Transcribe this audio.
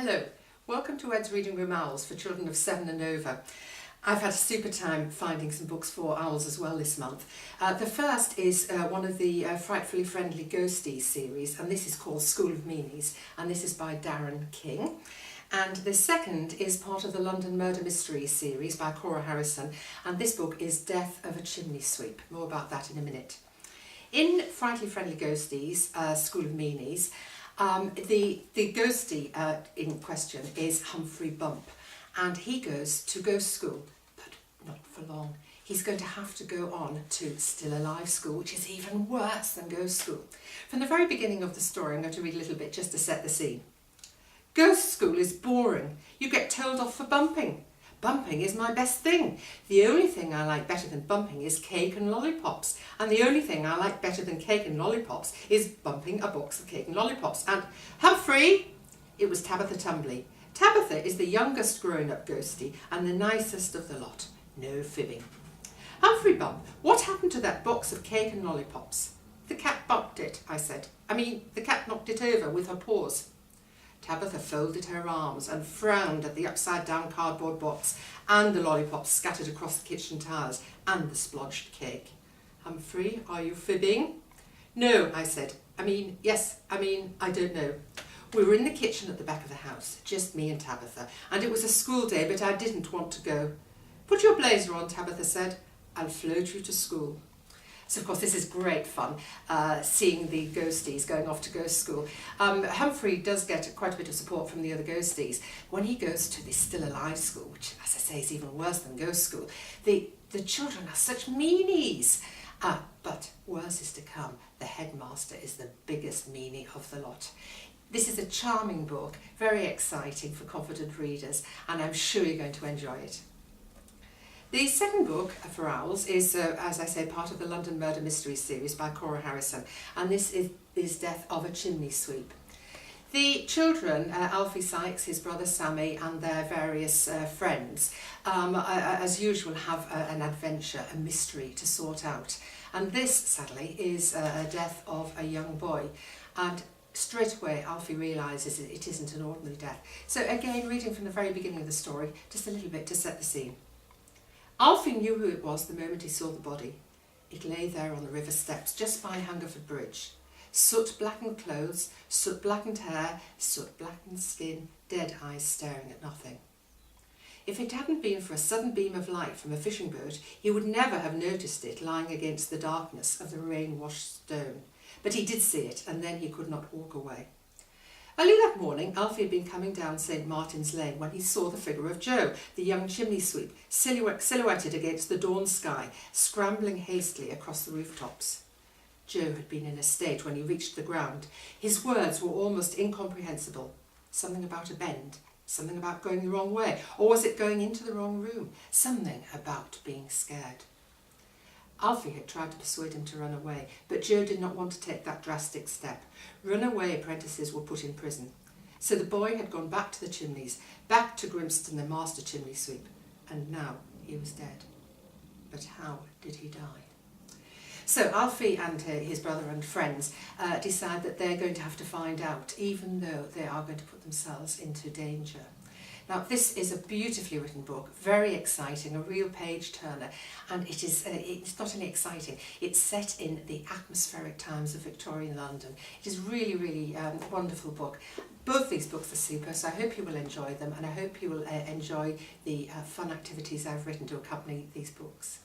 Hello, welcome to Ed's Reading Room Owls for children of 7 and over. I've had a super time finding some books for owls as well this month. The first is one of the Frightfully Friendly Ghosties series, and this is called School of Meanies, and this is by Darren King. And the second is part of the London Murder Mysteries series by Cora Harrison, and this book is Death of a Chimney Sweep. More about that in a minute. In Frightfully Friendly Ghosties, School of Meanies, the ghostie in question is Humphrey Bump, and he goes to ghost school, but not for long. He's going to have to go on to Still Alive School, which is even worse than ghost school. From the very beginning of the story, I'm going to read a little bit just to set the scene. Ghost school is boring. You get told off for bumping. Bumping is my best thing. The only thing I like better than bumping is cake and lollipops. And the only thing I like better than cake and lollipops is bumping a box of cake and lollipops. And Humphrey! It was Tabitha Tumbly. Tabitha is the youngest grown-up ghostie and the nicest of the lot. No fibbing. Humphrey Bump, what happened to that box of cake and lollipops? The cat bumped it, I said. The cat knocked it over with her paws. Tabitha folded her arms and frowned at the upside-down cardboard box and the lollipops scattered across the kitchen tiles and the splodged cake. Humphrey, are you fibbing? No, I said. Yes, I don't know. We were in the kitchen at the back of the house, just me and Tabitha, and it was a school day, but I didn't want to go. Put your blazer on, Tabitha said. I'll float you to school. So, of course, this is great fun, seeing the ghosties going off to ghost school. Humphrey does get quite a bit of support from the other ghosties. When he goes to the Still Alive School, which, as I say, is even worse than ghost school, the children are such meanies. But worse is to come. The headmaster is the biggest meanie of the lot. This is a charming book, very exciting for confident readers, and I'm sure you're going to enjoy it. The second book for owls is, as I say, part of the London Murder Mysteries series by Cora Harrison, and this is Death of a Chimney Sweep. The children, Alfie Sykes, his brother Sammy, and their various friends, as usual, have an adventure, a mystery to sort out. And this, sadly, is a death of a young boy. And straight away, Alfie realises it isn't an ordinary death. So again, reading from the very beginning of the story, just a little bit to set the scene. Alfie knew who it was the moment he saw the body. It lay there on the river steps just by Hungerford Bridge. Soot-blackened clothes, soot-blackened hair, soot-blackened skin, dead eyes staring at nothing. If it hadn't been for a sudden beam of light from a fishing boat, he would never have noticed it lying against the darkness of the rain-washed stone. But he did see it, and then he could not walk away. Early that morning, Alfie had been coming down St. Martin's Lane when he saw the figure of Joe, the young chimney sweep, silhouetted against the dawn sky, scrambling hastily across the rooftops. Joe had been in a state when he reached the ground. His words were almost incomprehensible. Something about a bend, something about going the wrong way, or was it going into the wrong room? Something about being scared. Alfie had tried to persuade him to run away, but Joe did not want to take that drastic step. Runaway apprentices were put in prison. So the boy had gone back to the chimneys, back to Grimston, the master chimney sweep, and now he was dead. But how did he die? So Alfie and his brother and friends decide that they're going to have to find out, even though they are going to put themselves into danger. Now, this is a beautifully written book, very exciting, a real page-turner, and it's not only exciting, it's set in the atmospheric times of Victorian London. It is really, really wonderful book. Both these books are super, so I hope you will enjoy them, and I hope you will enjoy the fun activities I've written to accompany these books.